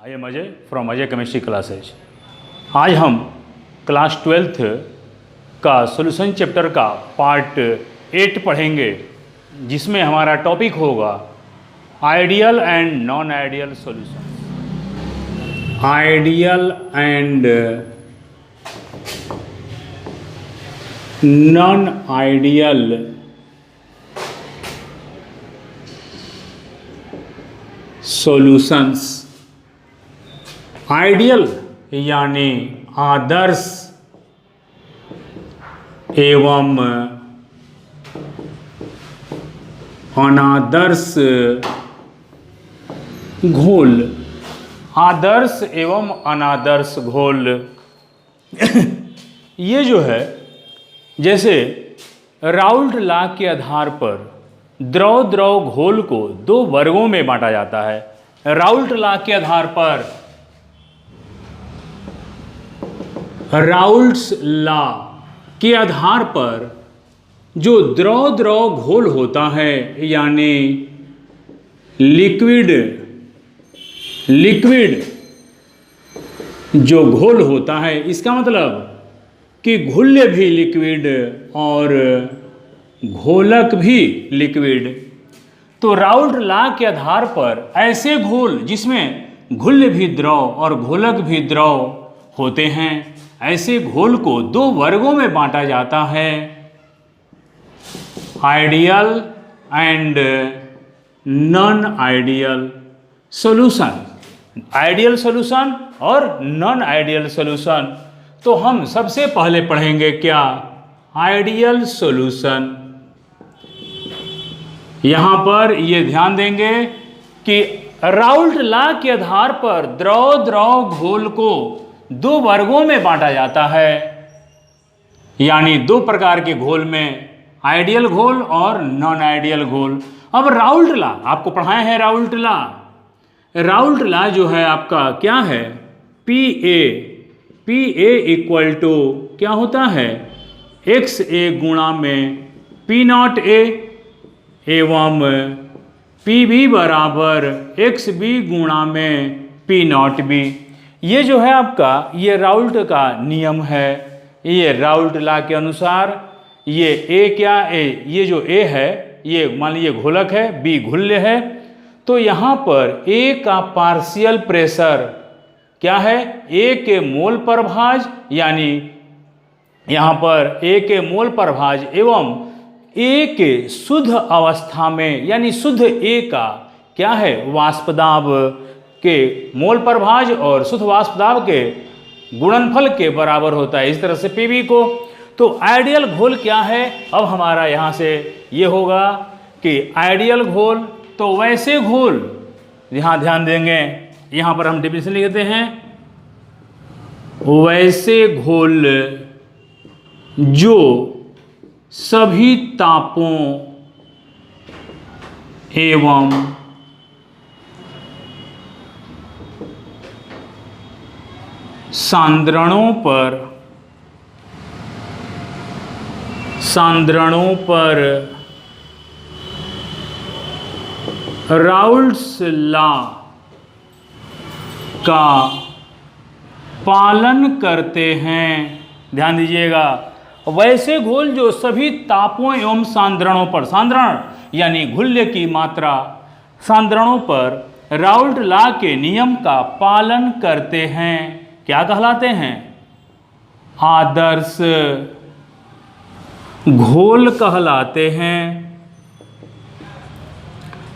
I am Ajay from Ajay chemistry classes. आज हम class 12th का सॉल्यूशन चैप्टर का पार्ट 8 पढ़ेंगे, जिसमें हमारा टॉपिक होगा ideal and non ideal solution. Ideal and non ideal solutions. Ideal यानी आदर्श एवं अनादर्श घोल। आदर्श एवं अनादर्श घोल ये जो है, जैसे राउल्ट लॉ के आधार पर द्रव द्रव घोल को दो वर्गों में बांटा जाता है। राउल्ट लॉ के आधार पर, राउल्ट्स लॉ के आधार पर जो द्रव द्रव घोल होता है, यानी लिक्विड जो घोल होता है, इसका मतलब कि घुल्य भी लिक्विड और घोलक भी लिक्विड। तो राउल्ट लॉ के आधार पर ऐसे घोल जिसमें घुल्य भी द्रव और घोलक भी द्रव होते हैं, ऐसे घोल को दो वर्गों में बांटा जाता है, ideal and non ideal solution. Ideal solution और नॉन आइडियल सॉल्यूशन। तो हम सबसे पहले पढ़ेंगे क्या? Ideal solution. यहां पर ये ध्यान देंगे कि राउल्ट लॉ के आधार पर द्रव द्रव घोल को दो वर्गों में बांटा जाता है, यानी दो प्रकार के घोल में, आइडियल घोल और नॉन आइडियल घोल। अब राउल्ट लॉ आपको पढ़ाए हैं। राउल्ट लॉ जो है आपका क्या है? पी ए इक्वल टू क्या होता है? एक्स ए गुणा में पी नॉट ए एवं पी बी बराबर एक्स बी गुणा में पी नॉट बी। ये जो है आपका, ये राउल्ट का नियम है। ये राउल्ट लॉ के अनुसार ये ए क्या ए, ये जो ए है ये मान लीजिए घोलक है, बी घुल्य है। तो यहाँ पर ए का पार्शियल प्रेशर क्या है? ए के मोल प्रभाज, यानी यहाँ पर ए के मोल प्रभाज एवं ए के शुद्ध अवस्था में, यानी शुद्ध ए का क्या है? वाष्प दाब के मोल प्रभाज और शुद्ध वाष्प दाब के गुणनफल के बराबर होता है। इस तरह से पीबी को। तो आइडियल घोल क्या है? अब हमारा यहाँ से ये होगा कि आइडियल घोल तो वैसे घोल, यहाँ ध्यान देंगे, यहाँ पर हम डेफिनेशन लिखते हैं, वैसे घोल जो सभी तापों एवं सांद्रणों पर राउल्ट्स लॉ का पालन करते हैं। ध्यान दीजिएगा, वैसे घोल जो सभी तापों एवं सांद्रणों पर, सांद्रण यानी घुल्य की मात्रा, सांद्रणों पर राउल्ट लॉ के नियम का पालन करते हैं, क्या कहलाते हैं? आदर्श घोल कहलाते हैं।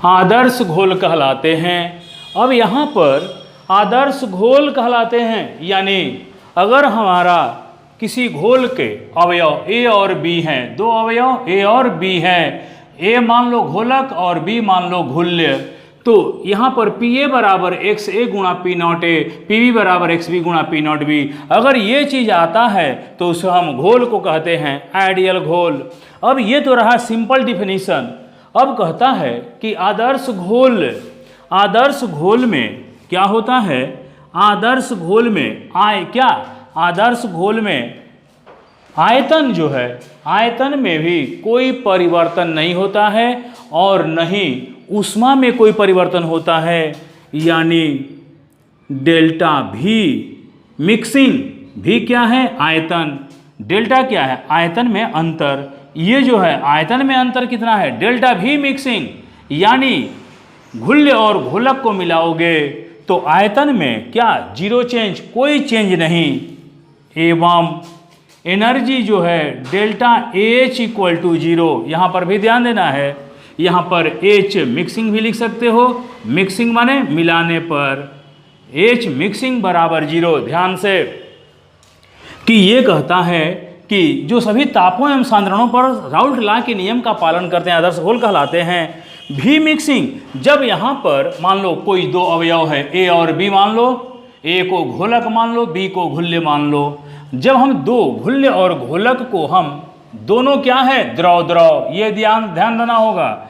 आदर्श घोल कहलाते हैं। अब यहाँ पर आदर्श घोल कहलाते हैं, यानी अगर हमारा किसी घोल के अवयव ए और बी हैं, दो अवयव ए और बी हैं, ए मान लो घोलक और बी मान लो घुल्य, तो यहाँ पर पी ए बराबर एक्स ए गुणा P not A, P B बराबर एक्स बी गुणा पी नॉट बी, अगर ये चीज़ आता है तो उसे हम घोल को कहते हैं आइडियल घोल। अब ये तो रहा सिंपल डिफिनीशन। अब कहता है कि आदर्श घोल में क्या होता है? आदर्श घोल में आदर्श घोल में आयतन जो है, आयतन में भी कोई परिवर्तन नहीं होता है और न ही ऊष्मा में कोई परिवर्तन होता है, यानी डेल्टा भी मिक्सिंग, भी क्या है आयतन, डेल्टा क्या है आयतन में अंतर, ये जो है आयतन में अंतर कितना है डेल्टा भी मिक्सिंग, यानी घुल्य और घोलक को मिलाओगे तो आयतन में क्या जीरो चेंज, कोई चेंज नहीं, एवं एनर्जी जो है delta H equal to zero. यहाँ पर भी ध्यान देना है, यहाँ पर एच मिक्सिंग भी लिख सकते हो, मिक्सिंग माने मिलाने पर, एच मिक्सिंग बराबर जीरो। ध्यान से कि ये कहता है कि जो सभी तापों एवं सांद्रणों पर राउल्ट लॉ के नियम का पालन करते हैं आदर्श घोल कहलाते हैं। भी मिक्सिंग, जब यहाँ पर मान लो कोई दो अवयव है ए और बी, मान लो ए को घोलक मान लो, बी को घुल्य मान लो, जब हम दो घुल्य और घोलक को हम दोनों क्या है द्रव द्रव, ये ध्यान देना होगा,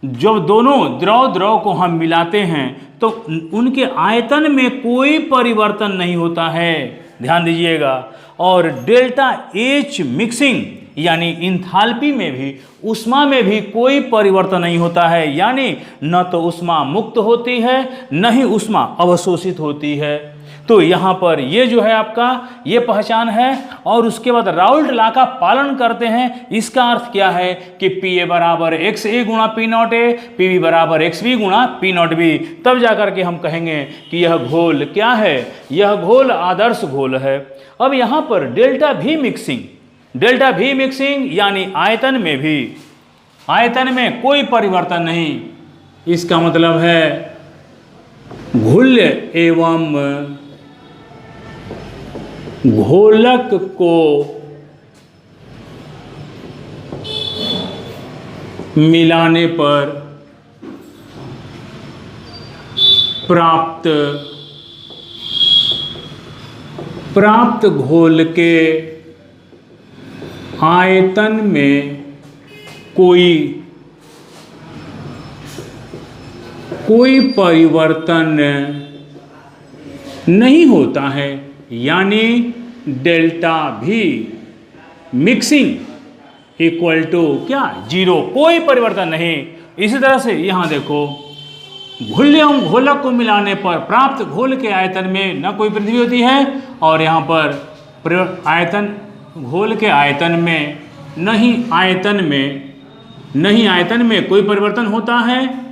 जब दोनों द्रव द्रव को हम मिलाते हैं तो उनके आयतन में कोई परिवर्तन नहीं होता है, ध्यान दीजिएगा। और डेल्टा एच मिक्सिंग यानी इंथाल्पी में भी ऊष्मा में भी कोई परिवर्तन नहीं होता है, यानी न तो ऊष्मा मुक्त होती है न ही ऊष्मा अवशोषित होती है। तो यहाँ पर ये जो है आपका ये पहचान है। और उसके बाद राउल्ट लॉ का पालन करते हैं, इसका अर्थ क्या है कि पी ए बराबर एक्स ए गुणा P not A, P B बराबर एक्स बी गुणा पी नॉट बी, तब जाकर के हम कहेंगे कि यह घोल क्या है, यह घोल आदर्श घोल है। अब यहाँ पर डेल्टा भी मिक्सिंग, डेल्टा भी मिक्सिंग यानी आयतन में कोई परिवर्तन नहीं, इसका मतलब है घुल्य एवं घोलक को मिलाने पर प्राप्त घोल के आयतन में कोई परिवर्तन नहीं होता है, यानी डेल्टा भी मिक्सिंग इक्वल टू क्या जीरो, कोई परिवर्तन नहीं। इसी तरह से यहाँ देखो, घुल्य एवं घोलक को मिलाने पर प्राप्त घोल के आयतन में न कोई वृद्धि होती है, और यहाँ पर आयतन घोल के आयतन में नहीं आयतन में कोई परिवर्तन होता है,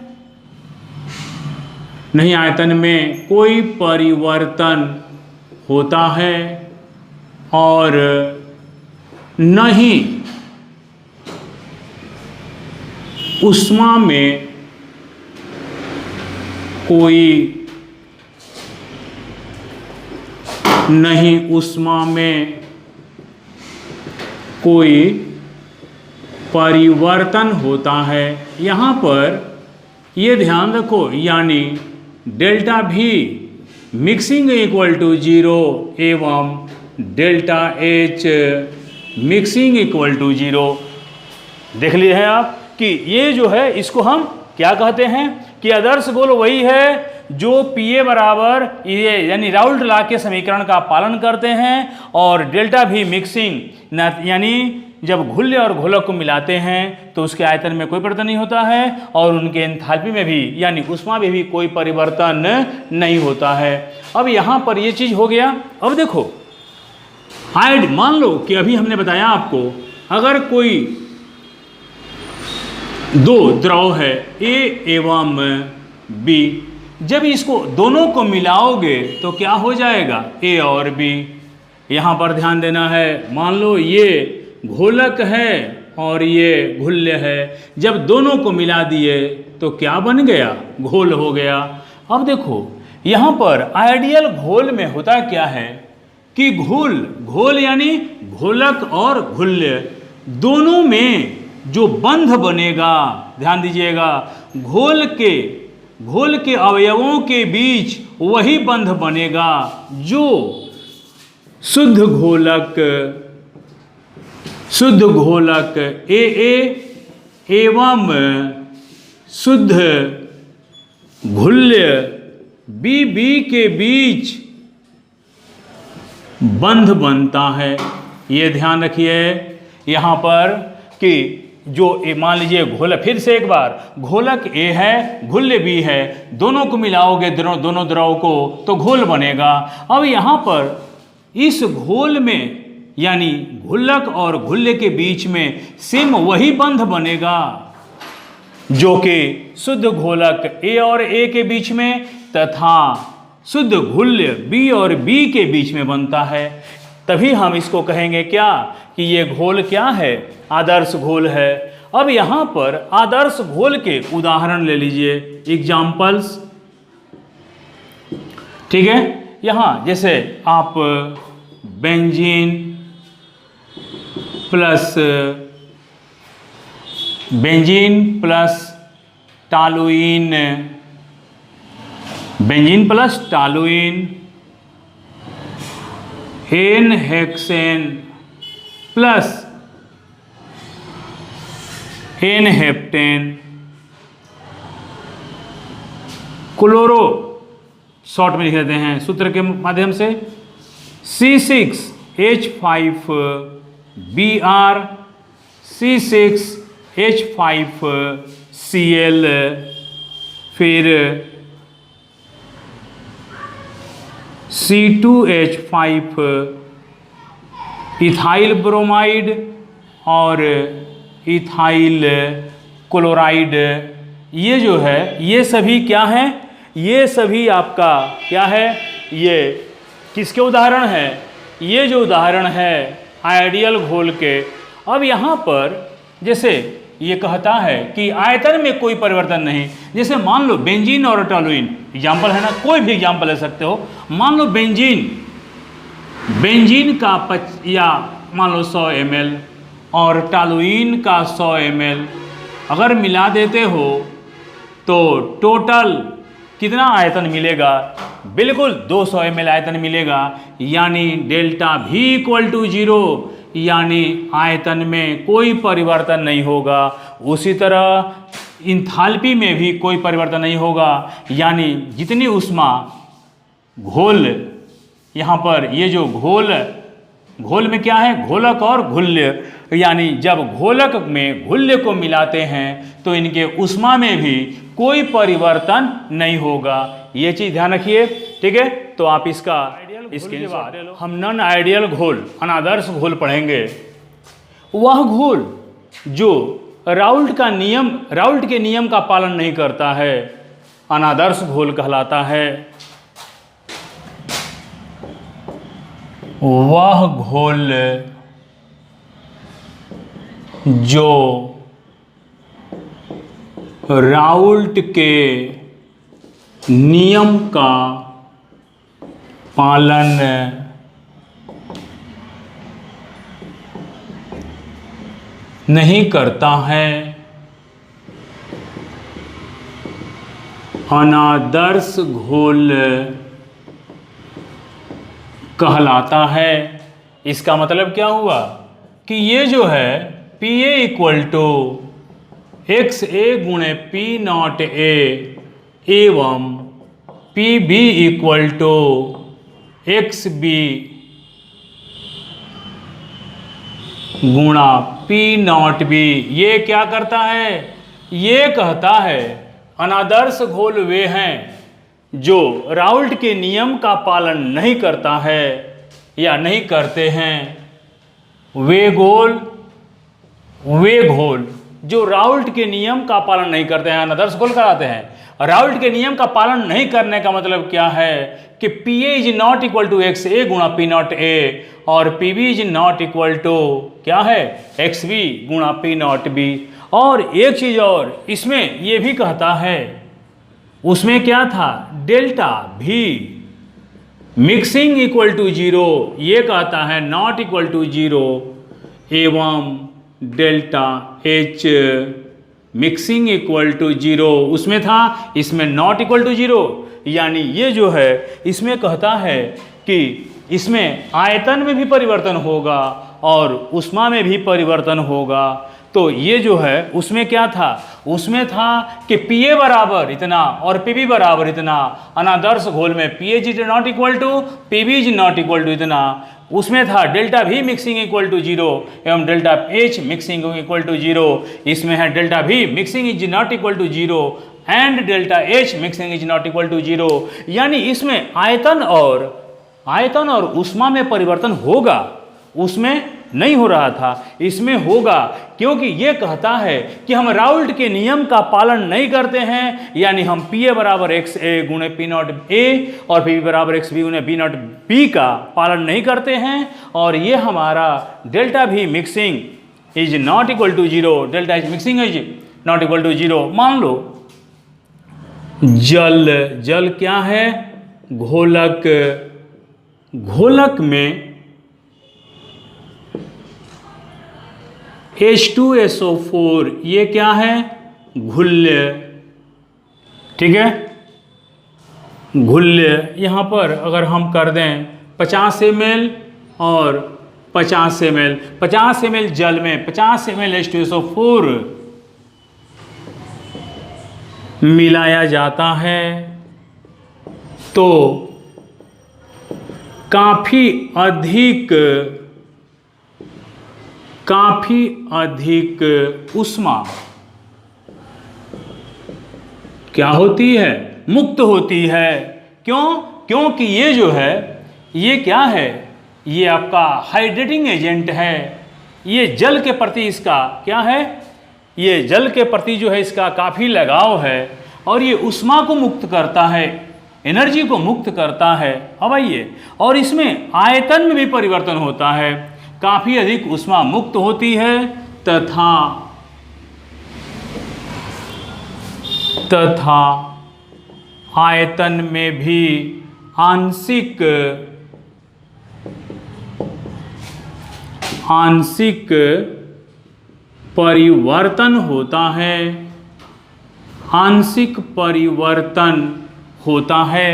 नहीं आयतन में कोई परिवर्तन होता है, और नहीं ऊष्मा में कोई परिवर्तन होता है। यहाँ पर ये ध्यान रखो, यानी डेल्टा भी मिक्सिंग इक्वल टू जीरो एवं delta H mixing equal to zero. देख लिए हैं आप कि ये जो है इसको हम क्या कहते हैं कि आदर्श घोल वही है जो पीए बराबर ये यानी राउल्ट लॉ के समीकरण का पालन करते हैं, और डेल्टा भी मिक्सिंग यानी जब घुल्य और घोलक को मिलाते हैं तो उसके आयतन में कोई परिवर्तन नहीं होता है, और उनके एंथैल्पी में भी यानी ऊष्मा में भी कोई परिवर्तन नहीं होता है। अब यहाँ पर ये चीज़ हो गया। अब देखो मान लो कि अभी हमने बताया आपको, अगर कोई दो द्रव है ए एवं बी, जब इसको दोनों को मिलाओगे तो क्या हो जाएगा ए और बी। यहाँ पर ध्यान देना है, मान लो ये घोलक है और ये घुल्य है, जब दोनों को मिला दिए तो क्या बन गया घोल हो गया। अब देखो यहाँ पर आइडियल घोल में होता क्या है कि घोल यानी घोलक और घुल्य दोनों में जो बंध बनेगा, ध्यान दीजिएगा, घोल के अवयवों के बीच वही बंध बनेगा जो शुद्ध घोलक ए एवं शुद्ध घुल्य बी के बीच बंध बनता है। ये ध्यान रखिए यहाँ पर कि जो मान लीजिए घोलक, फिर से एक बार, घोलक A है, घुल्य B है, दोनों को मिलाओगे दोनों द्रव को तो घोल बनेगा। अब यहाँ पर इस घोल में यानी घुल्लक और घुल्य के बीच में सेम वही बंध बनेगा जो कि शुद्ध घोलक A और A के बीच में तथा शुद्ध घुल्य B और B के बीच में बनता है। तभी हम इसको कहेंगे क्या कि ये घोल क्या है, आदर्श घोल है। अब यहाँ पर आदर्श घोल के उदाहरण ले लीजिए, एग्जाम्पल्स, ठीक है। यहाँ जैसे आप benzene plus toluene, benzene plus toluene, N hexane plus N heptane, chloro, short में लिख देते हैं सूत्र के माध्यम से, C6H5Br, C6H5Cl, फिर C2H5 इथाइल ब्रोमाइड और इथाइल क्लोराइड। ये जो है ये सभी क्या है, ये सभी आपका क्या है, ये किसके उदाहरण है, ये जो उदाहरण है आइडियल घोल के। अब यहाँ पर जैसे ये कहता है कि आयतन में कोई परिवर्तन नहीं, जैसे मान लो बेंजीन और टॉलुइन एग्जाम्पल है ना, कोई भी एग्जाम्पल ले सकते हो। मान लो बेंजीन का या मान लो 100 ml और टॉलुइन का 100 ml अगर मिला देते हो तो टोटल कितना आयतन मिलेगा, बिल्कुल 200 ml आयतन मिलेगा, यानी डेल्टा V इक्वल टू 0, यानी आयतन में कोई परिवर्तन नहीं होगा। उसी तरह इंथाल्पी में भी कोई परिवर्तन नहीं होगा, यानी जितनी ऊष्मा घोल, यहाँ पर ये जो घोल में क्या है, घोलक और घुल्य, यानी जब घोलक में घुल्य को मिलाते हैं तो इनके ऊष्मा में भी कोई परिवर्तन नहीं होगा। ये चीज़ ध्यान रखिए, ठीक है। तो आप इसके बाद हम नॉन आइडियल घोल, अनादर्श घोल पढ़ेंगे। वह घोल जो राउल्ट के नियम का पालन नहीं करता है, अनादर्श घोल कहलाता है। वह घोल जो राउल्ट के नियम का पालन नहीं करता है, अनादर्श घोल कहलाता है। इसका मतलब क्या हुआ कि ये जो है Pa इक्वल टू XA गुणे P नॉट A एवं PB इक्वल टू XB गुणा P नॉट B, ये क्या करता है, ये कहता है अनादर्श घोल वे हैं जो राउल्ट के नियम का पालन नहीं करता है या नहीं करते हैं। वे घोल जो राउल्ट के नियम का पालन नहीं करते हैं अनादर्श घोल कराते हैं। राउल्ट के नियम का पालन नहीं करने का मतलब क्या है कि Pa is not equal to XA गुणा P नॉट A और PB is not equal to क्या है, XB गुणा P नॉट B। और एक चीज और इसमें ये भी कहता है, उसमें क्या था, delta V mixing equal to 0, ये कहता है नॉट इक्वल टू 0 एवं delta H mixing equal to 0, उसमें था, इसमें नॉट इक्वल टू 0। यानी ये जो है इसमें कहता है कि इसमें आयतन में भी परिवर्तन होगा और ऊष्मा में भी परिवर्तन होगा। तो ये जो है उसमें क्या था, उसमें था कि Pa बराबर इतना और Pb बराबर इतना। अनादर्श घोल में Pa is not equal to Pb is not equal to इतना। उसमें था delta V mixing equal to 0 एवं delta H mixing equal to 0। इसमें है delta V mixing is not equal to 0 and delta H mixing is not equal to 0। यानी इसमें आयतन और ऊष्मा में परिवर्तन होगा, उसमें नहीं हो रहा था, इसमें होगा, क्योंकि यह कहता है कि हम राउल्ट के नियम का पालन नहीं करते हैं। यानी हम PA बराबर XA गुणे P नॉट A और PB बराबर XB गुणे B नॉट B का पालन नहीं करते हैं। और ये हमारा delta V mixing is not equal to 0, delta H mixing is not equal to 0। मान लो जल क्या है? घोलक में H2SO4 ये क्या है? घुल्य। ठीक है, घुल्य। यहाँ पर अगर हम कर दें 50 ml और 50 ml, 50 ml जल में 50 ml H2SO4 मिलाया जाता है तो काफ़ी अधिक ऊष्मा क्या होती है? मुक्त होती है। क्यों? क्योंकि ये जो है ये क्या है? ये आपका हाइड्रेटिंग एजेंट है। ये जल के प्रति इसका क्या है? ये जल के प्रति जो है इसका काफ़ी लगाव है और ये ऊष्मा को मुक्त करता है, एनर्जी को मुक्त करता है। अब आइए, और इसमें आयतन में भी परिवर्तन होता है, काफ़ी अधिक ऊष्मा मुक्त होती है तथा आयतन में भी आंशिक परिवर्तन होता है, आंशिक परिवर्तन होता है।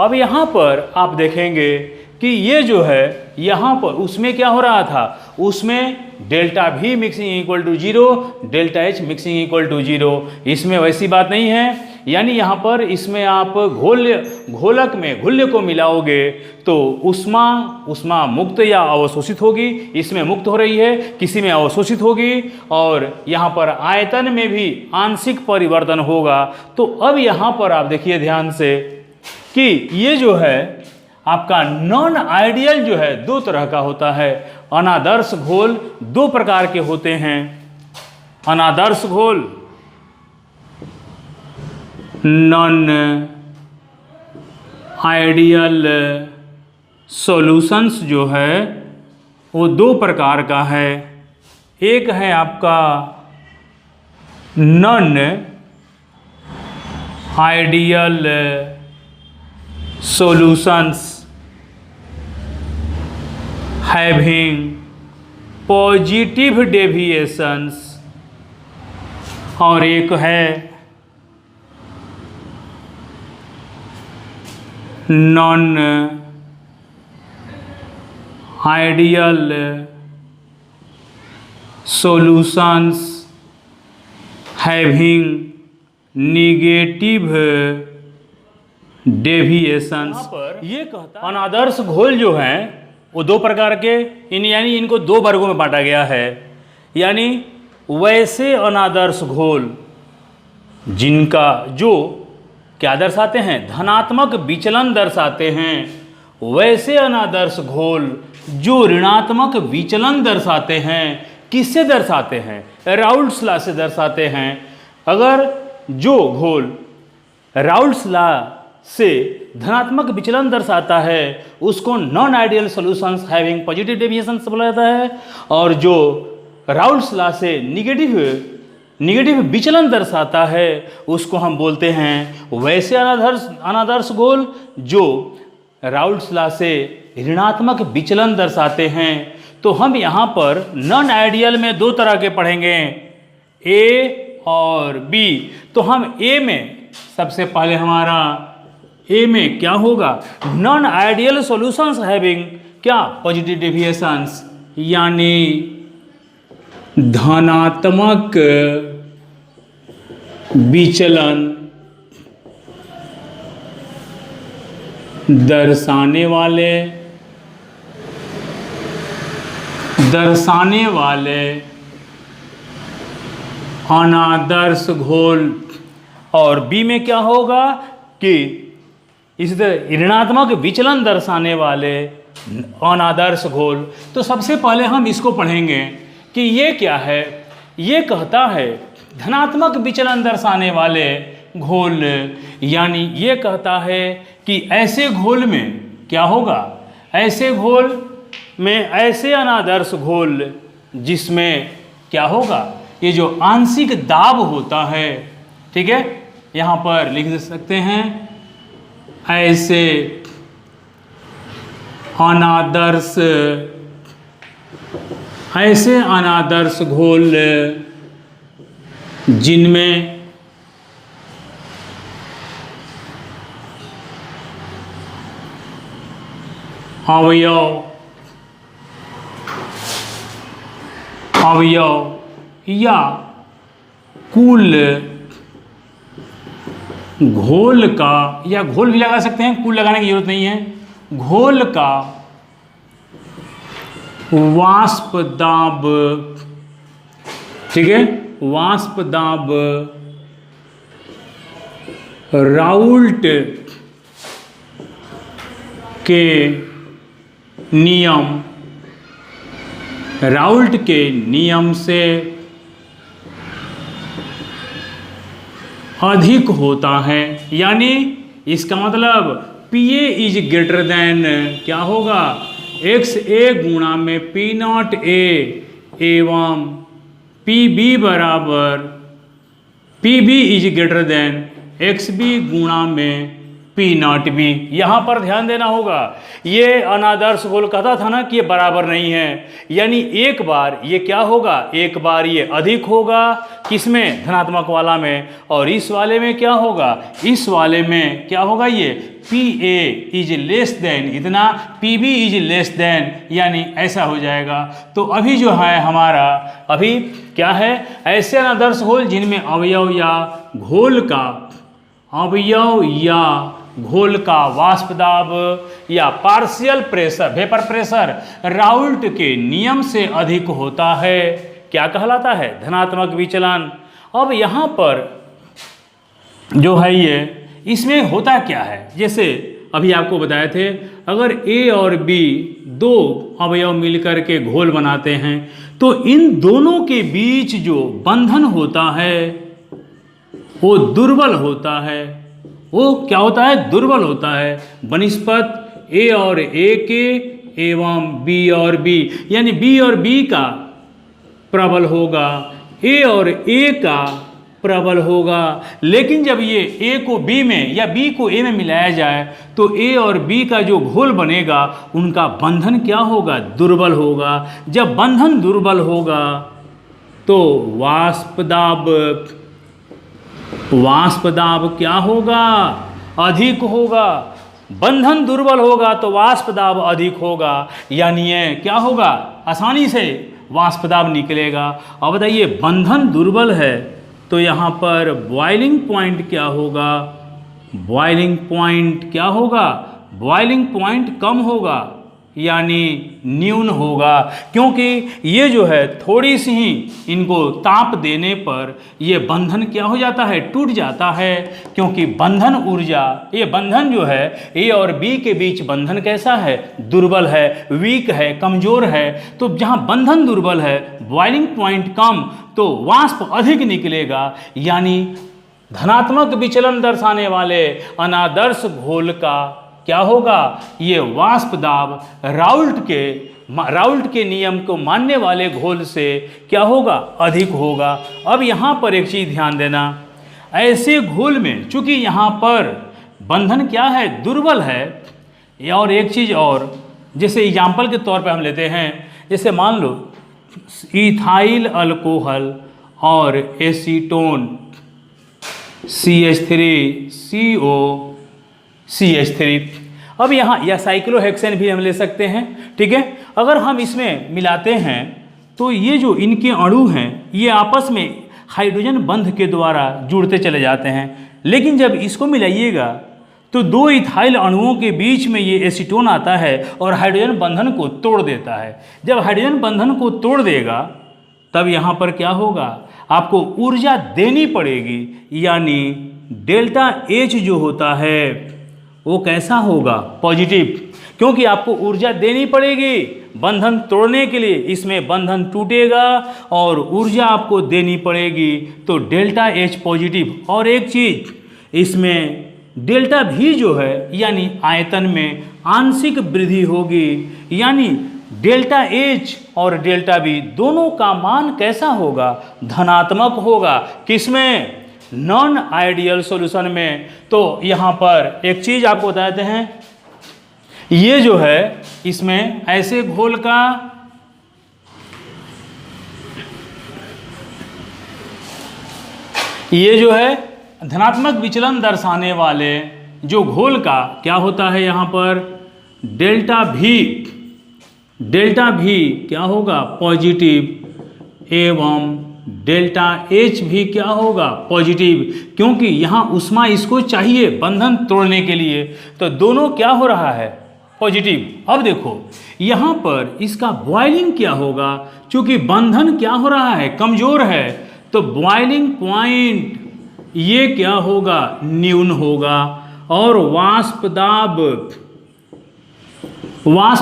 अब यहाँ पर आप देखेंगे कि ये जो है यहाँ पर उसमें क्या हो रहा था? उसमें delta V mixing equal to 0, delta H mixing equal to 0। इसमें वैसी बात नहीं है। यानी यहाँ पर इसमें आप घोलक में घुल्य को मिलाओगे तो ऊष्मा मुक्त या अवशोषित होगी। इसमें मुक्त हो रही है, किसी में अवशोषित होगी, और यहाँ पर आयतन में भी आंशिक परिवर्तन होगा। तो अब यहाँ पर आप देखिए ध्यान से कि ये जो है आपका नॉन आइडियल जो है दो तरह का होता है। अनादर्श घोल दो प्रकार के होते हैं। अनादर्श घोल नॉन आइडियल सॉल्यूशंस जो है वो दो प्रकार का है। एक है आपका non ideal solutions having positive deviations, और एक है non ideal solutions having negative deviations. ये कहता अनादर्श घोल जो हैं वो दो प्रकार के यानी इनको दो वर्गों में बांटा गया है। यानी वैसे अनादर्श घोल जिनका जो क्या दर्शाते हैं? धनात्मक विचलन दर्शाते हैं। वैसे अनादर्श घोल जो ऋणात्मक विचलन दर्शाते हैं। किससे दर्शाते हैं? राउल्ट्स लॉ से दर्शाते हैं। अगर जो घोल राउल्ट्स लॉ से धनात्मक विचलन दर्शाता है उसको non ideal solutions having positive deviations बोला जाता है, और जो राउल्ट्स लॉ से निगेटिव विचलन दर्शाता है उसको हम बोलते हैं वैसे अनादर्श घोल जो राउल्ट्स लॉ से ऋणात्मक विचलन दर्शाते हैं। तो हम यहाँ पर नॉन आइडियल में दो तरह के पढ़ेंगे, ए और बी। तो हम ए में सबसे पहले हमारा ए में क्या होगा? नॉन आइडियल सॉल्यूशंस हैविंग क्या? पॉजिटिव डेविएशंस, यानी धनात्मक विचलन दर्शाने वाले दर्शाने वाले अनादर्श घोल। और बी में क्या होगा कि इस ऋणात्मक विचलन दर्शाने वाले अनादर्श घोल। तो सबसे पहले हम इसको पढ़ेंगे कि ये क्या है। ये कहता है धनात्मक विचलन दर्शाने वाले घोल, यानी ये कहता है कि ऐसे घोल में क्या होगा, ऐसे घोल में ऐसे अनादर्श घोल जिसमें क्या होगा, ये जो आंशिक दाब होता है, ठीक है, यहाँ पर लिख सकते हैं ऐसे अनादर्श घोल जिनमें अवयव या कुल घोल का, या घोल भी लगा सकते हैं, कुल लगाने की जरूरत नहीं है, घोल का वाष्प दाब, ठीक है, वाष्प दाब राउल्ट के नियम से अधिक होता है। यानी इसका मतलब PA इज ग्रेटर देन क्या होगा, XA गुणा में P0A एवं PB बराबर PB is greater then XB गुणा में P0B। यहाँ पर ध्यान देना होगा, ये अनादर्श घोल कहता था ना कि ये बराबर नहीं है, यानी एक बार ये क्या होगा, एक बार ये अधिक होगा किसमें, धनात्मक वाला में, और इस वाले में क्या होगा, इस वाले में क्या होगा, ये PA इज लेस देन इतना, PB इज लेस देन, यानी ऐसा हो जाएगा। तो अभी जो है हमारा अभी क्या है, ऐसे अनादर्श घोल जिनमें अवयव या घोल का वाष्प दाब या partial pressure, vapour pressure Raoult के नियम से अधिक होता है, क्या कहलाता है, धनात्मक विचलन। अब यहाँ पर जो है ये इसमें होता क्या है, जैसे अभी आपको बताए थे, अगर A और B दो अवयव मिलकर के घोल बनाते हैं तो इन दोनों के बीच जो बंधन होता है वो दुर्बल होता है, वो क्या होता है, दुर्बल होता है बनिस्पत A और A के एवं B और B, यानी B और B का प्रबल होगा, A और A का प्रबल होगा। लेकिन जब ये A को B में या B को A में मिलाया जाए तो A और B का जो घोल बनेगा उनका बंधन क्या होगा, दुर्बल होगा। जब बंधन दुर्बल होगा तो वाष्प दाब क्या होगा, अधिक होगा। बंधन दुर्बल होगा तो वाष्प दाब अधिक होगा, यानी ये क्या होगा, आसानी से वाष्प दाब निकलेगा। अब बताइए बंधन दुर्बल है तो यहाँ पर बॉइलिंग पॉइंट क्या होगा, बॉइलिंग पॉइंट क्या होगा, बॉइलिंग पॉइंट कम होगा, यानी न्यून होगा, क्योंकि ये जो है थोड़ी सी ही इनको ताप देने पर ये बंधन क्या हो जाता है, टूट जाता है। क्योंकि बंधन ऊर्जा, ये बंधन जो है A और B के बीच बंधन कैसा है, दुर्बल है, वीक है, कमजोर है। तो जहाँ बंधन दुर्बल है, बॉइलिंग पॉइंट कम, तो वाष्प अधिक निकलेगा, यानी धनात्मक विचलन दर्शाने वाले अनादर्श घोल का क्या होगा, ये वाष्प दाब राउल्ट के नियम को मानने वाले घोल से क्या होगा, अधिक होगा। अब यहाँ पर एक चीज़ ध्यान देना, ऐसे घोल में चूंकि यहाँ पर बंधन क्या है, दुर्बल है। और एक चीज़ और, जैसे एग्जाम्पल के तौर पे हम लेते हैं, जैसे मान लो इथाइल अल्कोहल और एसीटोन CH3COCH3। अब यहाँ या साइक्लोहेक्सेन भी हम ले सकते हैं, ठीक है। अगर हम इसमें मिलाते हैं तो ये जो इनके अणु हैं ये आपस में हाइड्रोजन बंध के द्वारा जुड़ते चले जाते हैं, लेकिन जब इसको मिलाइएगा तो दो इथाइल अणुओं के बीच में ये एसीटोन आता है और हाइड्रोजन बंधन को तोड़ देता है। जब हाइड्रोजन बंधन को तोड़ देगा तब यहाँ पर क्या होगा, आपको ऊर्जा देनी पड़ेगी, यानी डेल्टा एच जो होता है वो कैसा होगा, पॉजिटिव, क्योंकि आपको ऊर्जा देनी पड़ेगी बंधन तोड़ने के लिए। इसमें बंधन टूटेगा और ऊर्जा आपको देनी पड़ेगी, तो डेल्टा एच पॉजिटिव। और एक चीज, इसमें डेल्टा भी जो है यानी आयतन में आंशिक वृद्धि होगी, यानी डेल्टा एच और डेल्टा बी दोनों का मान कैसा होगा, धनात्मक होगा। किसमें, नॉन आइडियल सॉल्यूशन में। तो यहाँ पर एक चीज आपको बताते हैं, ये जो है इसमें ऐसे घोल का ये जो है धनात्मक विचलन दर्शाने वाले जो घोल का क्या होता है, यहाँ पर डेल्टा भी क्या होगा, पॉजिटिव, एवं डेल्टा एच भी क्या होगा, पॉजिटिव, क्योंकि यहाँ ऊष्मा इसको चाहिए बंधन तोड़ने के लिए, तो दोनों क्या हो रहा है, पॉजिटिव। अब देखो यहाँ पर इसका बॉइलिंग क्या होगा, क्योंकि बंधन क्या हो रहा है, कमजोर है, तो बॉइलिंग पॉइंट ये क्या होगा, न्यून होगा। और वाष्प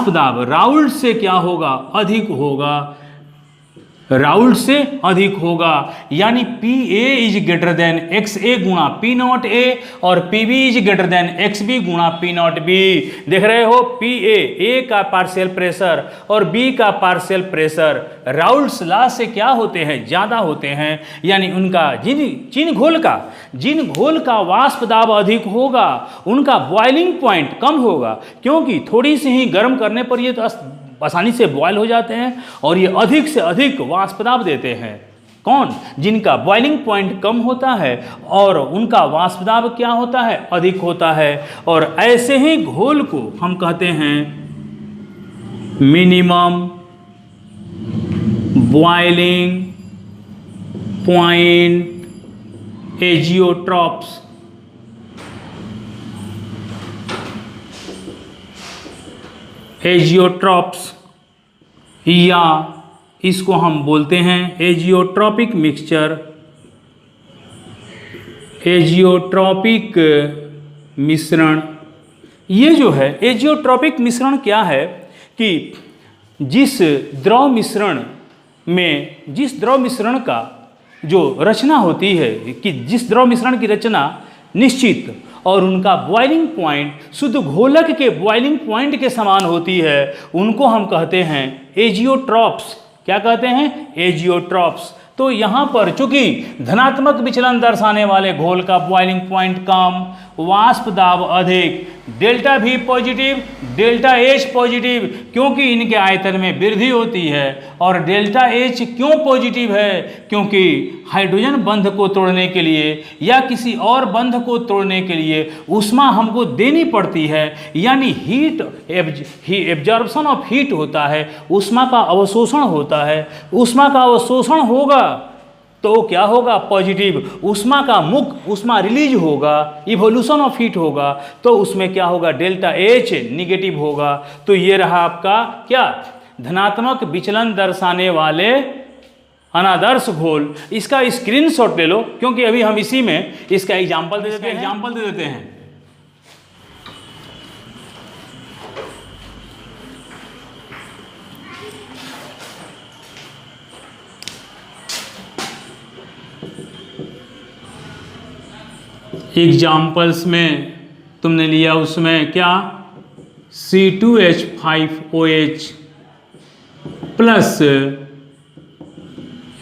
दाब राउल्ट से क्या होगा, अधिक होगा, राउल्ट से अधिक होगा, यानी P A is greater than X A गुणा पी नॉट ए और P B is greater than X B गुणा पी नॉट बी। देख रहे हो, पी ए का पार्शियल प्रेशर और बी का पार्शियल प्रेशर राउल्ट्स लॉ से क्या होते हैं, ज़्यादा होते हैं, यानी उनका जिन घोल का वाष्प दाब अधिक होगा उनका बॉइलिंग पॉइंट कम होगा, क्योंकि थोड़ी सी ही गर्म करने पर ये तो आसानी से बॉयल हो जाते हैं और ये अधिक से अधिक वाष्प दाब देते हैं। कौन, जिनका बॉइलिंग पॉइंट कम होता है और उनका वाष्प दाब क्या होता है, अधिक होता है। और ऐसे ही घोल को हम कहते हैं minimum boiling point azeotropes. Azeotropes या इसको हम बोलते हैं एजियोट्रॉपिक मिक्सचर, एजियोट्रॉपिक मिश्रण। ये जो है एजियोट्रॉपिक मिश्रण क्या है कि जिस द्रव मिश्रण का जो रचना होती है, कि जिस द्रव मिश्रण की रचना निश्चित और उनका बॉइलिंग पॉइंट शुद्ध घोलक के बॉइलिंग पॉइंट के समान होती है, उनको हम कहते हैं एजियोट्रॉप्स। क्या कहते हैं, एजियोट्रॉप्स। तो यहाँ पर चूंकि धनात्मक विचलन दर्शाने वाले घोल का बॉइलिंग पॉइंट कम, वाष्प दाब अधिक, डेल्टा भी पॉजिटिव, डेल्टा एच पॉजिटिव, क्योंकि इनके आयतन में वृद्धि होती है। और डेल्टा एच क्यों पॉजिटिव है, क्योंकि हाइड्रोजन बंध को तोड़ने के लिए या किसी और बंध को तोड़ने के लिए ऊष्मा हमको देनी पड़ती है, यानी एब्जॉर्प्शन ऑफ हीट होता है, ऊष्मा का अवशोषण होता है। ऊष्मा का अवशोषण होगा तो क्या होगा, पॉजिटिव। ऊष्मा रिलीज होगा, इवोल्यूशन ऑफ हीट होगा, तो उसमें क्या होगा, डेल्टा एच निगेटिव होगा। तो ये रहा आपका क्या, धनात्मक विचलन दर्शाने वाले अनादर्श घोल। इसका स्क्रीनशॉट ले लो, क्योंकि अभी हम इसी में इसका एग्जाम्पल दे देते हैं। एग्जाम्पल्स में तुमने लिया उसमें क्या, C2H5OH प्लस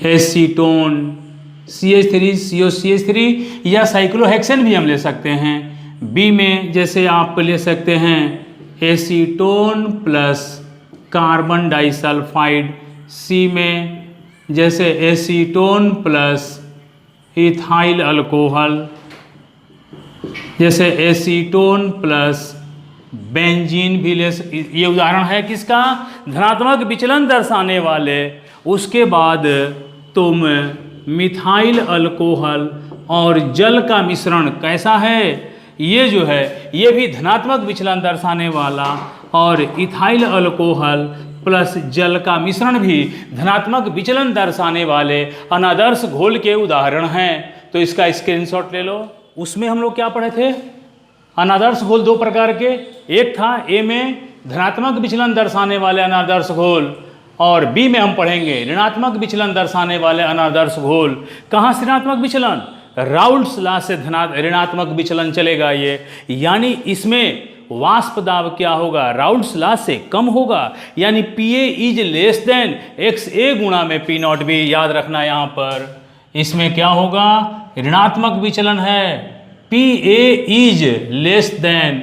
एसीटोन CH3COCH3 या साइक्लोहेक्सेन भी हम ले सकते हैं। बी में जैसे आप ले सकते हैं एसीटोन प्लस कार्बन डाइसल्फाइड। सी में जैसे एसीटोन प्लस इथाइल अल्कोहल, जैसे एसीटोन प्लस बेंजीन भी ले। ये उदाहरण है किसका, धनात्मक विचलन दर्शाने वाले। उसके बाद तुम मिथाइल अल्कोहल और जल का मिश्रण कैसा है, ये जो है ये भी धनात्मक विचलन दर्शाने वाला, और इथाइल अल्कोहल प्लस जल का मिश्रण भी धनात्मक विचलन दर्शाने वाले अनादर्श घोल के उदाहरण हैं। तो इसका स्क्रीनशॉट ले लो। उसमें हम लोग क्या पढ़े थे? अनादर्श घोल दो प्रकार के, एक था ए में धनात्मक विचलन दर्शाने वाले अनादर्श घोल, और बी में हम पढ़ेंगे ऋणात्मक विचलन दर्शाने वाले अनादर्श घोल। कहाँ से ऋणात्मक विचलन? राउल्ट्स लॉ से ऋणात्मक विचलन चलेगा ये, यानी इसमें वाष्प दाब क्या होगा? राउल्ट्स लॉ से कम होगा, यानी PA is less than XA गुणा में P0 भी। याद रखना यहाँ पर इसमें क्या होगा? ऋणात्मक विचलन है, PA is less than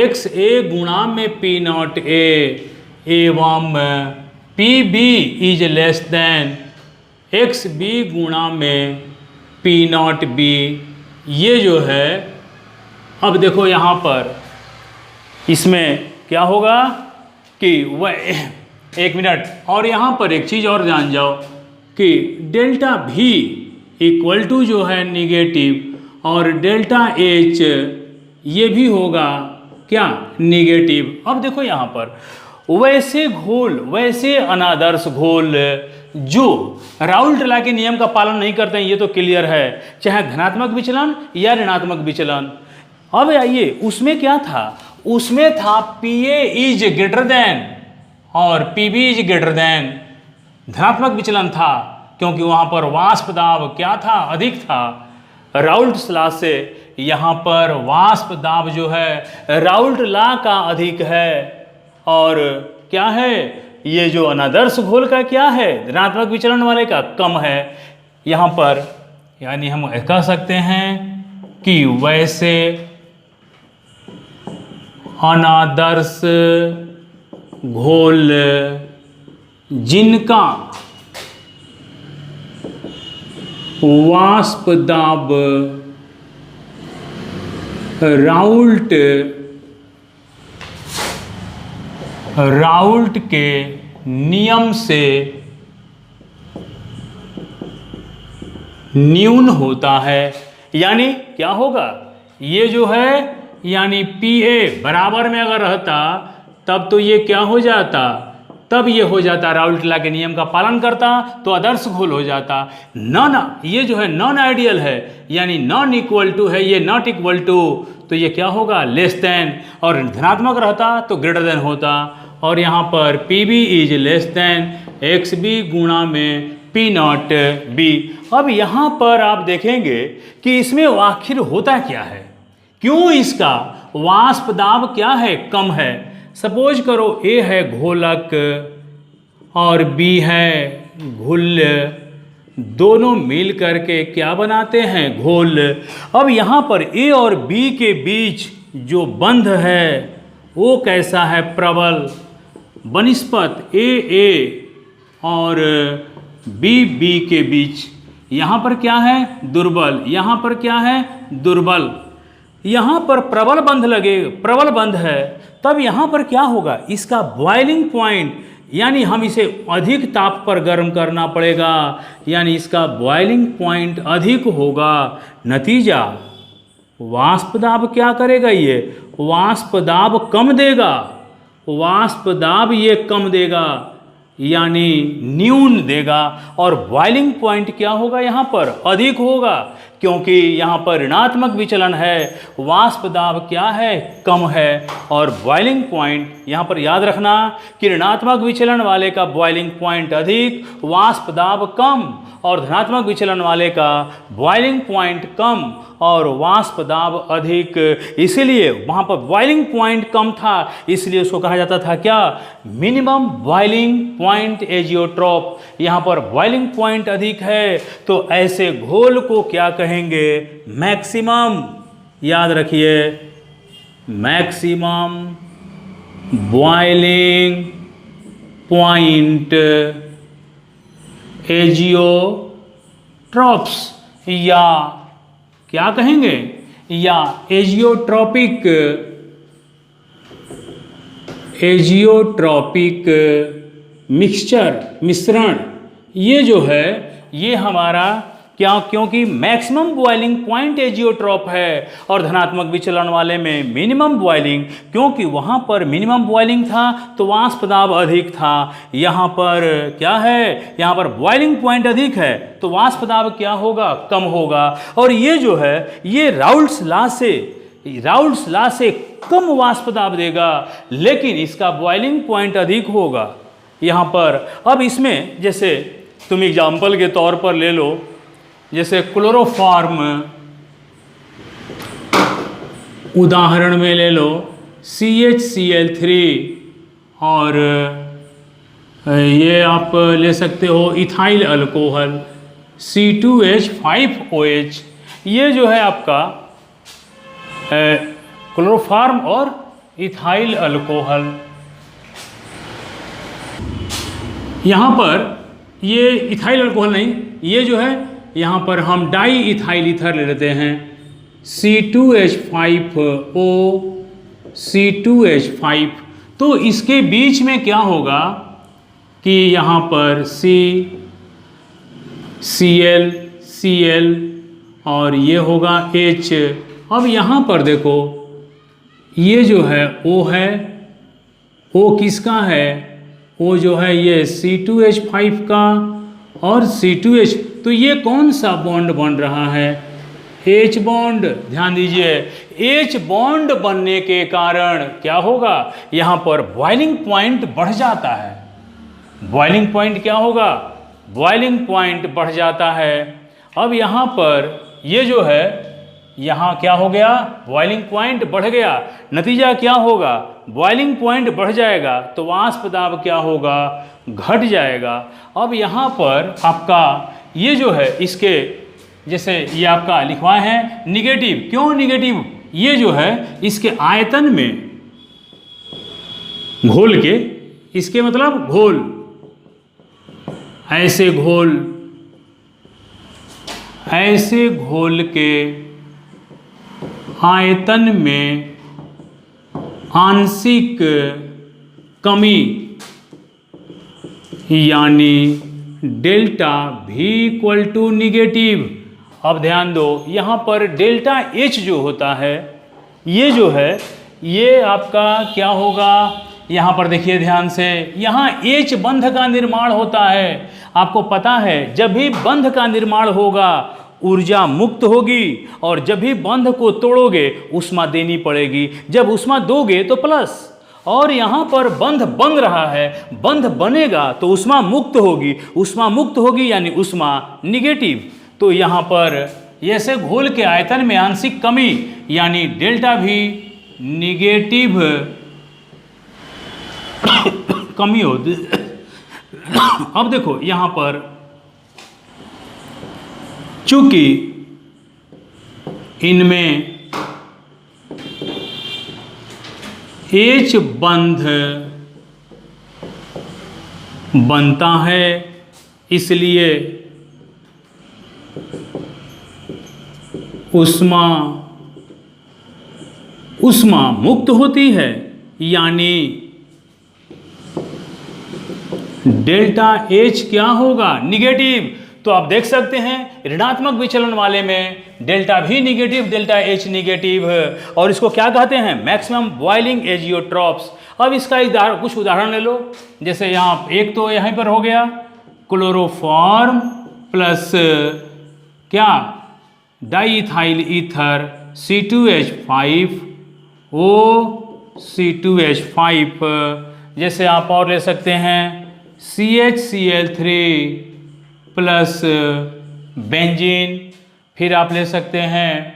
XA गुणा में P0 A एवं PB is less than XB गुणा में P0 B। ये जो है, अब देखो यहाँ पर इसमें क्या होगा कि वह एक मिनट, और यहाँ पर एक चीज़ और जान जाओ कि डेल्टा V इक्वल टू जो है निगेटिव, और डेल्टा H ये भी होगा क्या? निगेटिव। अब देखो यहाँ पर वैसे घोल, वैसे अनादर्श घोल जो राउल्ट लॉ के नियम का पालन नहीं करते हैं, ये तो क्लियर है, चाहे धनात्मक विचलन या ऋणात्मक विचलन। अब आइए उसमें क्या था? उसमें था PA इज ग्रेटर देन और PB इज ग्रेटर देन। धनात्मक विचलन था क्योंकि वहाँ पर वाष्प दाब क्या था? अधिक था। राउल्ट्स लॉ से यहाँ पर वाष्प दाब जो है राउल्ट लॉ का अधिक है, और क्या है? ये जो अनादर्श घोल का क्या है? ऋणात्मक विचलन वाले का कम है यहाँ पर। यानी हम कह सकते हैं कि वैसे अनादर्श घोल जिनका वाष्प दाब राउल्ट के नियम से न्यून होता है। यानी क्या होगा? ये जो है यानी PA बराबर में अगर रहता तब तो ये क्या हो जाता? तब ये हो जाता राउल्ट लॉ के नियम का पालन करता तो आदर्श घोल हो जाता। नॉन, ये जो है नॉन आइडियल है, यानी नॉन इक्वल टू है, ये नॉट इक्वल टू, तो ये क्या होगा? लेस देन, और धनात्मक रहता तो ग्रेटर देन होता। और यहाँ पर PB is less than XB गुणा में P0 B। अब यहाँ पर आप देखेंगे कि इसमें आखिर होता क्या है? क्यों इसका वाष्प दाब क्या है? कम है। सपोज करो A है घोलक और B है घुल, दोनों मिल करके क्या बनाते हैं? घोल। अब यहाँ पर A और B के बीच जो बंध है वो कैसा है? प्रबल। बनिस्पत A और B के बीच यहाँ पर क्या है? दुर्बल। यहाँ पर क्या है? दुर्बल। यहाँ पर प्रबल बंध लगे, प्रबल बंध है, तब यहाँ पर क्या होगा? इसका बॉइलिंग पॉइंट, यानी हम इसे अधिक ताप पर गर्म करना पड़ेगा, यानी इसका बॉइलिंग पॉइंट अधिक होगा। नतीजा वाष्प दाब क्या करेगा? ये वाष्प दाब कम देगा, वाष्प दाब ये कम देगा, यानी न्यून देगा। और बॉइलिंग पॉइंट क्या होगा? यहाँ पर अधिक होगा, क्योंकि यहाँ पर ऋणात्मक विचलन है, वाष्प दाब क्या है? कम है। और बॉइलिंग पॉइंट यहाँ पर याद रखना कि ऋणात्मक विचलन वाले का बॉइलिंग पॉइंट अधिक, वाष्प दाब कम, और धनात्मक विचलन वाले का बॉइलिंग पॉइंट कम और वाष्प दाब अधिक। इसीलिए वहाँ पर बॉइलिंग पॉइंट कम था, इसलिए उसको कहा जाता था क्या? Minimum boiling point azeotrope. यहाँ पर बॉइलिंग पॉइंट अधिक है तो ऐसे घोल को क्या कहेंगे? मैक्सिमम। याद रखिए, मैक्सिमम बॉइलिंग पॉइंट एजियोट्रॉप्स, या क्या कहेंगे? या एजियोट्रॉपिक मिक्सचर, मिश्रण। ये जो है ये हमारा क्या? क्योंकि मैक्सिमम बॉइलिंग पॉइंट एजियोट्रॉप है और धनात्मक विचलन वाले में मिनिमम बॉइलिंग, क्योंकि वहाँ पर मिनिमम बॉइलिंग था तो वाष्प दाब अधिक था। यहाँ पर क्या है? यहाँ पर बॉइलिंग पॉइंट अधिक है तो वाष्प दाब क्या होगा? कम होगा। और ये जो है ये राउल्ट्स लॉ से कम वाष्प दाब देगा, लेकिन इसका बॉइलिंग पॉइंट अधिक होगा यहाँ पर। अब इसमें जैसे तुम एग्जाम्पल के तौर पर ले लो, जैसे क्लोरोफॉर्म उदाहरण में ले लो, CHCl3 और ये आप ले सकते हो इथाइल अल्कोहल C2H5OH। ये जो है आपका क्लोरोफॉर्म और इथाइल अल्कोहल। यहाँ पर ये इथाइल अल्कोहल नहीं, ये जो है यहाँ पर हम डाई इथाइल ईथर ले लेते हैं C2H5O C2H5। तो इसके बीच में क्या होगा कि यहाँ पर Cl और ये होगा H। अब यहाँ पर देखो ये जो है O है, O किसका है? O जो है ये C2H5 का और C2H। तो ये कौन सा बॉन्ड बन रहा है? H bond. ध्यान दीजिए, H बॉन्ड बनने के कारण क्या होगा? यहाँ पर बॉइलिंग पॉइंट बढ़ जाता है। बॉइलिंग पॉइंट क्या होगा? बॉइलिंग पॉइंट बढ़ जाता है। अब यहाँ पर ये जो है यहाँ क्या हो गया? बॉइलिंग पॉइंट बढ़ गया। नतीजा क्या होगा? बॉइलिंग पॉइंट बढ़ जाएगा तो वाष्प दाब क्या होगा? घट जाएगा। अब यहाँ पर आपका ये जो है इसके जैसे ये आपका लिखवाए हैं निगेटिव। क्यों निगेटिव? ये जो है इसके आयतन में घोल के, इसके मतलब घोल, ऐसे घोल के आयतन में आंशिक कमी यानी delta V equal to negative. अब ध्यान दो, यहाँ पर डेल्टा H जो होता है ये जो है ये आपका क्या होगा? यहाँ पर देखिए ध्यान से, यहाँ H बंध का निर्माण होता है। आपको पता है जब भी बंध का निर्माण होगा ऊर्जा मुक्त होगी, और जब भी बंध को तोड़ोगे ऊष्मा देनी पड़ेगी। जब ऊष्मा दोगे तो प्लस, और यहाँ पर बंध बन रहा है, बंध बनेगा तो ऊष्मा मुक्त होगी, ऊष्मा मुक्त होगी यानी ऊष्मा निगेटिव। तो यहाँ पर ऐसे घोल के आयतन में आंशिक कमी यानी डेल्टा भी निगेटिव कमी होती। अब देखो यहाँ पर चूंकि इनमें H बंध बनता है इसलिए ऊष्मा मुक्त होती है, यानी डेल्टा H क्या होगा? निगेटिव। तो आप देख सकते हैं ऋणात्मक विचलन वाले में delta V negative, delta H negative, और इसको क्या कहते हैं? Maximum boiling azeotropes. अब इसका कुछ उदाहरण ले लो, जैसे यहाँ एक तो यहीं पर हो गया क्लोरोफॉर्म प्लस क्या? Diethyl ether C2H5O C2H5। जैसे आप और ले सकते हैं CHCl3 प्लस बेंजीन। फिर आप ले सकते हैं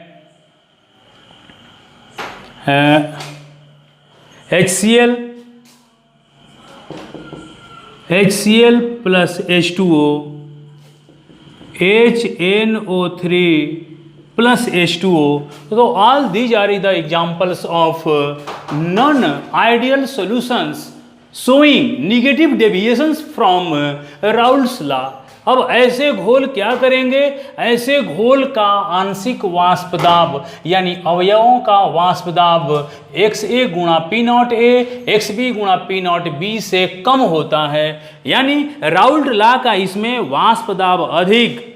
HCl plus H2O HNO3 plus H2O. So all these are the examples of non-ideal solutions showing negative deviations from Raoult's law. अब ऐसे घोल क्या करेंगे, ऐसे घोल का आंशिक वाष्प दाब यानी अवयवों का वाष्प दाब XA गुणा P0A XB गुणा P0B से कम होता है। यानी राउल्ट लॉ का इसमें वाष्प दाब अधिक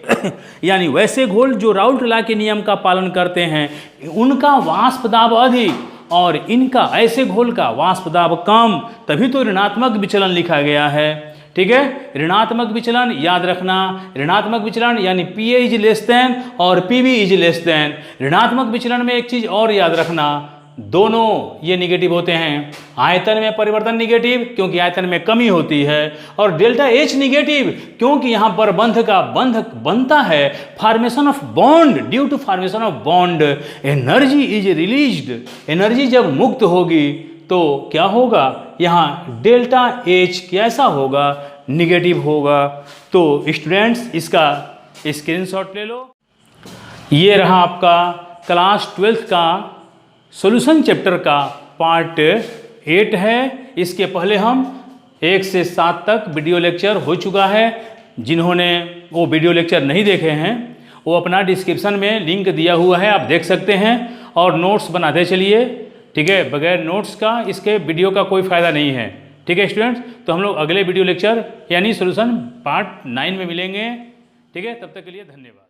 यानी वैसे घोल जो राउल्ट लॉ के नियम का पालन करते हैं उनका वाष्प दाब अधिक और इनका ऐसे घोल का वाष्प दाब कम, तभी तो ऋणात्मक विचलन लिखा गया है। ठीक है, ऋणात्मक विचलन याद रखना, ऋणात्मक विचलन यानी PA इज लेस देन और PB इज लेस देन। ऋणात्मक विचलन में एक चीज और याद रखना, दोनों ये निगेटिव होते हैं। आयतन में परिवर्तन निगेटिव क्योंकि आयतन में कमी होती है, और डेल्टा H निगेटिव क्योंकि यहाँ पर बंध का बंध बनता है formation of bond, due to formation of bond energy is released. Energy जब मुक्त होगी तो क्या होगा, यहाँ डेल्टा H कैसा होगा, निगेटिव होगा। तो स्टूडेंट्स इसका स्क्रीनशॉट ले लो। ये रहा आपका क्लास 12th का सॉल्यूशन चैप्टर का पार्ट 8 है। इसके पहले हम 1 से 7 तक वीडियो लेक्चर हो चुका है। जिन्होंने वो वीडियो लेक्चर नहीं देखे हैं वो अपना डिस्क्रिप्शन में लिंक दिया हुआ है, आप देख सकते हैं और नोट्स बनाते चलिए। ठीक है, बगैर नोट्स का इसके वीडियो का कोई फ़ायदा नहीं है। ठीक है स्टूडेंट्स, तो हम लोग अगले वीडियो लेक्चर यानी सॉल्यूशन पार्ट 9 में मिलेंगे। ठीक है, तब तक के लिए धन्यवाद।